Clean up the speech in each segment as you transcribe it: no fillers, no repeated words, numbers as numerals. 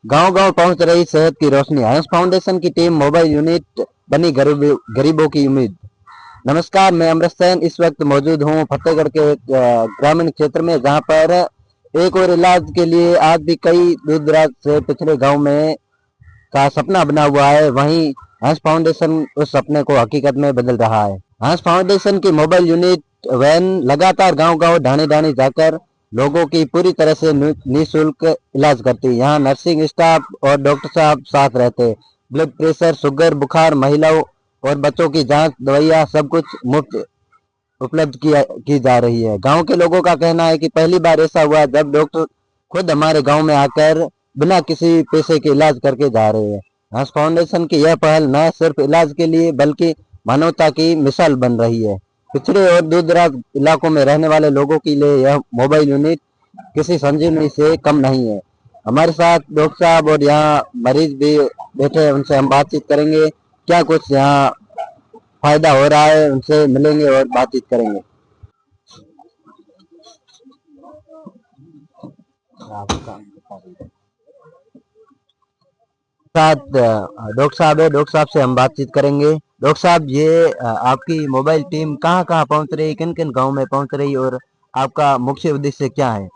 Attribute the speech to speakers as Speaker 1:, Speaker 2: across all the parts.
Speaker 1: गांव गांव पहुंच रही सेहत की रोशनी। हंस फाउंडेशन की टीम मोबाइल यूनिट बनी गरीबों की उम्मीद। नमस्कार, मैं अमृत सैन इस वक्त मौजूद हूं फतेहगढ़ के एक ग्रामीण क्षेत्र में, जहां पर एक और इलाज के लिए आज भी कई दूर दराज से पिछड़े गांव में का सपना बना हुआ है। वहीं हंस फाउंडेशन उस सपने को हकीकत में बदल रहा है। हंस फाउंडेशन की मोबाइल यूनिट वैन लगातार गांव गांव ढाणी ढाणी जाकर लोगों की पूरी तरह से निःशुल्क इलाज करती है। यहाँ नर्सिंग स्टाफ और डॉक्टर साहब साथ रहते। ब्लड प्रेशर, शुगर, बुखार, महिलाओं और बच्चों की जांच, दवाइयाँ सब कुछ मुफ्त उपलब्ध की जा रही है। गांव के लोगों का कहना है कि पहली बार ऐसा हुआ जब डॉक्टर खुद हमारे गांव में आकर बिना किसी पैसे के इलाज करके जा रहे हैं। हंस फाउंडेशन की यह पहल न सिर्फ इलाज के लिए बल्कि मानवता की मिसाल बन रही है। पिछड़े और दूर दराज इलाकों में रहने वाले लोगों के लिए यह मोबाइल यूनिट किसी संजीवनी से कम नहीं है। हमारे साथ डॉक्टर साहब और यहाँ मरीज भी बैठे हैं, उनसे हम बातचीत करेंगे। क्या कुछ यहाँ फायदा हो रहा है, उनसे मिलेंगे और बातचीत करेंगे। साथ डॉक्टर साहब है, डॉक्टर साहब से हम बातचीत करेंगे। डॉक्टर साहब, ये आपकी मोबाइल टीम कहाँ कहाँ पहुंच रही, किन किन गांव में पहुंच रही और आपका मुख्य उद्देश्य क्या है?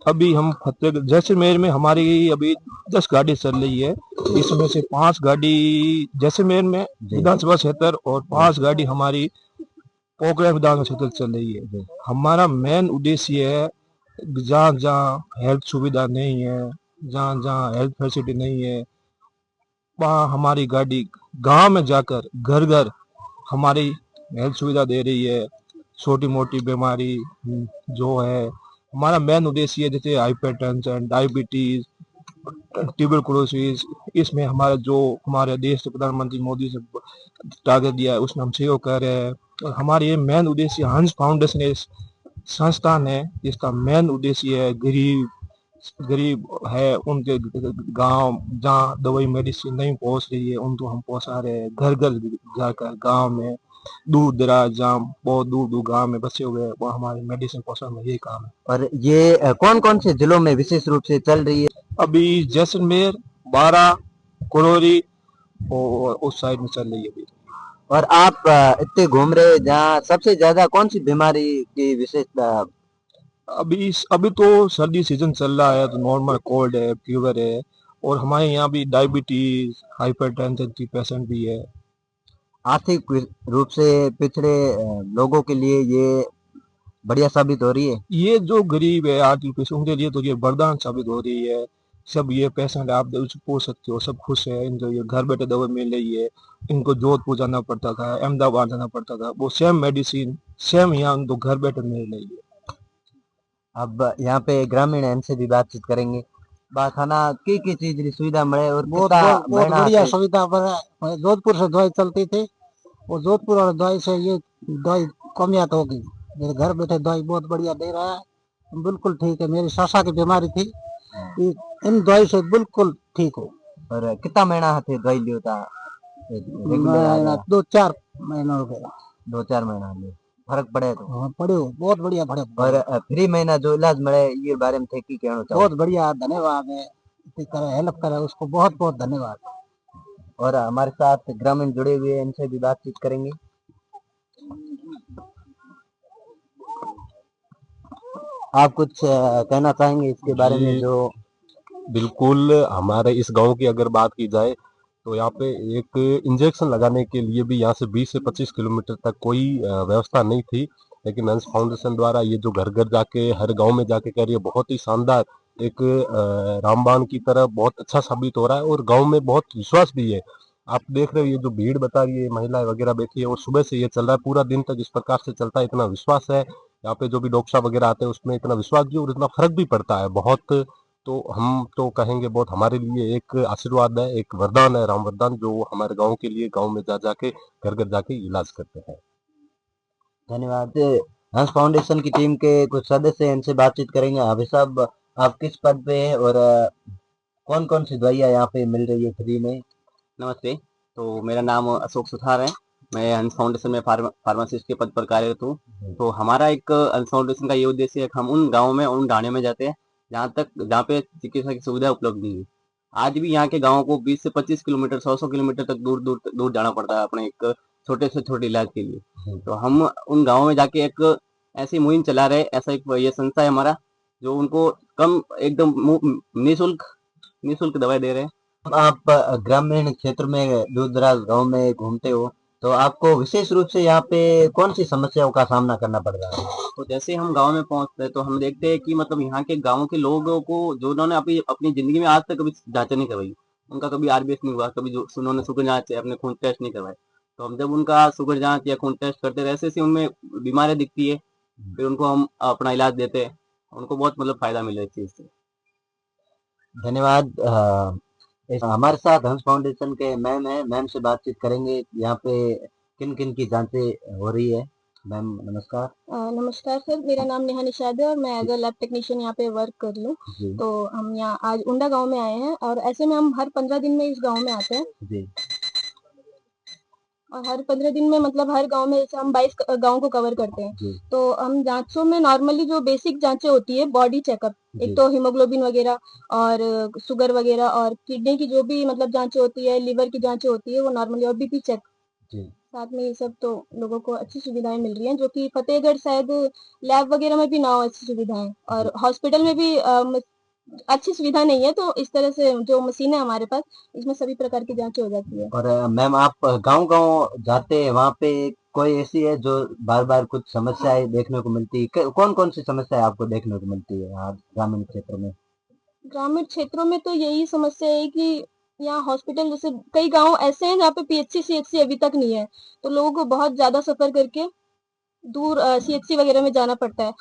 Speaker 2: अभी हम फतेहगढ़ जैसलमेर में हमारी अभी 10 गाड़ी चल रही है। इसमें से 5 गाड़ी जैसलमेर में विधानसभा क्षेत्र और 5 गाड़ी हमारी पोखरण विधानसभा क्षेत्र चल रही है। हमारा मेन उद्देश्य है जहाँ जहाँ हेल्थ सुविधा नहीं है, जहाँ जहाँ हेल्थ फैसिलिटी नहीं है, वहाँ हमारी गाड़ी गांव में जाकर घर घर हमारी हेल्थ सुविधा दे रही है। छोटी मोटी बीमारी जो है, हमारा मेन उद्देश्य है जैसे हाइपरटेंशन, डायबिटीज, ट्यूबरकुलोसिस, इसमें हमारा जो हमारे देश के प्रधानमंत्री मोदी से टारगेट दिया है उसमें हम सहयोग कर रहे हैं। और हमारे ये मेन उद्देश्य हंस फाउंडेशन एक संस्थान है जिसका मेन उद्देश्य है गरीब गरीब है उनके गांव जहाँ दवाई मेडिसिन नहीं पहुंच रही है उनको हम पहुंचा रहे हैं घर घर जाकर। गांव में दूर दराज जहाँ बहुत दूर दूर गांव में बसे हुए हैं वो हमारे मेडिसिन पहुंचाना यही काम है।
Speaker 1: और ये कौन कौन से जिलों में विशेष रूप से चल रही है?
Speaker 2: अभी जैसलमेर, बारा, कुरौरी और उस साइड में चल रही है अभी।
Speaker 1: और आप इतने घूम रहे हैं, जहाँ सबसे ज्यादा कौन सी बीमारी की विशेषता?
Speaker 2: अभी तो सर्दी सीजन चल रहा है तो नॉर्मल कोल्ड है, फीवर है, और हमारे यहाँ भी डायबिटीज, हाइपरटेंशन की पेशेंट भी है।
Speaker 1: आर्थिक रूप से पिछड़े लोगों के लिए ये बढ़िया साबित हो रही है।
Speaker 2: ये जो गरीब है आर्थिक पेशेंट उनके लिए तो ये वरदान साबित हो रही है। सब ये पेशेंट आप उसको पूछ सकते हो, सब खुश है, इनको ये घर बैठे दवा मिल रही है। इनको जोधपुर जाना पड़ता था, अहमदाबाद जाना पड़ता था, वो सेम मेडिसिन सेम यहाँ उनको घर बैठे मिल रही है।
Speaker 1: अब यहाँ पे ग्रामीण है, इनसे भी बातचीत करेंगे। खाना की चीज की सुविधा मिले और
Speaker 3: बहुत बहुत बढ़िया सुविधा पर जोधपुर से दवाई चलती थी। वो जोधपुर और दवाई से ये दवाई कमियात हो गई। मेरे घर बैठे दवाई बहुत बढ़िया दे रहा है, बिल्कुल ठीक है। मेरी सासा की बीमारी थी, इन दवाई से बिल्कुल ठीक हो।
Speaker 1: और कितना महीना थे दवाई लियो था?
Speaker 3: दो चार महीना हो गया।
Speaker 1: 2-4 महीना में फर्क पड़े तो?
Speaker 3: हाँ, पड़े हो, बहुत बढ़िया पड़े।
Speaker 1: और फ्री महीना जो इलाज मिले ये बारे में थे की कहना चाहो?
Speaker 3: बहुत बढ़िया, धन्यवाद है। हेल्प करे उसको बहुत बहुत धन्यवाद।
Speaker 1: और हमारे साथ ग्रामीण जुड़े हुए हैं, इनसे भी बातचीत करेंगे। आप कुछ कहना चाहेंगे इसके बारे में? जो
Speaker 4: बिल्कुल, हमारे इस गांव की अगर बात की जाए तो यहाँ पे एक इंजेक्शन लगाने के लिए भी यहाँ से 20 से 25 किलोमीटर तक कोई व्यवस्था नहीं थी। लेकिन हंस फाउंडेशन द्वारा ये जो घर घर जाके हर गांव में जाके कर रही है, बहुत ही शानदार एक रामबाण की तरह बहुत अच्छा साबित हो रहा है और गांव में बहुत विश्वास भी है। आप देख रहे हो ये जो भीड़ बता रही है, महिलाएं वगैरह बैठी है और सुबह से ये चल रहा है, पूरा दिन तक इस प्रकार से चलता है, इतना विश्वास है। यहाँ पे जो भी डॉक्टर साहब वगैरह आते हैं उसमें इतना विश्वास भी और इतना फर्क भी पड़ता है बहुत। तो हम तो कहेंगे बहुत हमारे लिए एक आशीर्वाद है, एक वरदान है, राम वरदान, जो हमारे गांव के लिए गांव में जा जाके घर घर जाके इलाज करते हैं।
Speaker 1: धन्यवाद। हंस फाउंडेशन की टीम के कुछ सदस्य हैं, इनसे बातचीत करेंगे। अभी साहब, आप किस पद पे हैं और कौन कौन सी दवाइयाँ यहाँ पे मिल रही है फ्री में?
Speaker 5: नमस्ते। तो मेरा नाम अशोक सुथार है। मैं हंस फाउंडेशन में फार्मासिस्ट के पद पर कार्यरत हूँ। तो हमारा एक हंस फाउंडेशन का ये उद्देश्य है कि हम उन गाँव में उन ढाणियों में जाते हैं जहाँ पे चिकित्सा की सुविधा उपलब्ध नहीं है। आज भी यहाँ के गाँव को 20 से 25 किलोमीटर 100 किलोमीटर तक दूर जाना पड़ता है अपने एक छोटे से छोटे इलाज के लिए। तो हम उन गाँव में जाके एक ऐसी मुहिम चला रहे, ऐसा एक ये संस्था है हमारा जो उनको कम एकदम निःशुल्क दवाई दे रहे हैं।
Speaker 1: आप ग्रामीण क्षेत्र में दूर दराज गाँव में घूमते हो, तो आपको विशेष रूप से यहाँ पे कौन सी समस्याओं का सामना करना पड़ रहा है?
Speaker 5: तो जैसे हम गांव में पहुंचते हैं तो हम देखते हैं कि मतलब यहाँ के गांव के लोगों को जो उन्होंने अपनी जिंदगी में आज तक कभी जांच नहीं करवाई, उनका कभी आरबीएस नहीं हुआ, कभी जो उन्होंने शुगर जांच अपने खून टेस्ट नहीं करवाए, तो हम जब उनका शुगर जांच या खून टेस्ट करते हैं, ऐसे उनमें बीमारियां दिखती है, फिर उनको हम अपना इलाज देते हैं, उनको बहुत मतलब फायदा मिला इस चीज से।
Speaker 1: धन्यवाद। हमारे साथ हंस फाउंडेशन के मैम है, मैम से बातचीत करेंगे यहाँ पे किन किन की जांचें हो रही है। मैम नमस्कार।
Speaker 6: नमस्कार सर, मेरा नाम नेहा निषाद है और मैं एज अ लैब टेक्नीशियन यहाँ पे वर्क कर लूँ।
Speaker 1: जी
Speaker 6: तो हम यहाँ आज उंडा गांव में आए हैं और ऐसे में हम हर 15 दिन में इस गांव में आते हैं
Speaker 1: जी
Speaker 6: और हर 15 दिन में मतलब हर गांव में जैसे हम 22 गांव को कवर करते हैं।
Speaker 1: जी
Speaker 6: तो हम जांचों में नॉर्मली जो बेसिक जांचें होती है बॉडी चेकअप,
Speaker 1: जी
Speaker 6: एक तो हीमोग्लोबिन वगैरह और शुगर वगैरह और किडनी की जो भी मतलब जांचें होती है, लिवर की जांचें होती है वो नॉर्मली, और बीपी चेक,
Speaker 1: जी
Speaker 6: साथ में ये सब तो लोगों को अच्छी सुविधाएं मिल रही हैं, जो कि फतेहगढ़ शायद लैब वगैरह में भी ना हो अच्छी सुविधाएं, और हॉस्पिटल में भी अच्छी सुविधा नहीं है। तो इस तरह से जो मशीन है हमारे पास, इसमें सभी प्रकार की जांचें हो जाती है।
Speaker 1: और मैम आप गांव गांव जाते हैं, वहाँ पे कोई ऐसी है जो बार बार कुछ समस्याएं देखने को मिलती है? कौन कौन सी समस्याएं आपको देखने को मिलती है यहाँ ग्रामीण क्षेत्र में?
Speaker 6: ग्रामीण क्षेत्रों में तो यही समस्या है कि यहाँ हॉस्पिटल, जैसे कई गांव ऐसे हैं जहाँ पे पीएचसी सीएचसी अभी तक नहीं है, तो लोगों को बहुत ज्यादा सफर करके दूर सीएचसी वगैरह में जाना पड़ता है।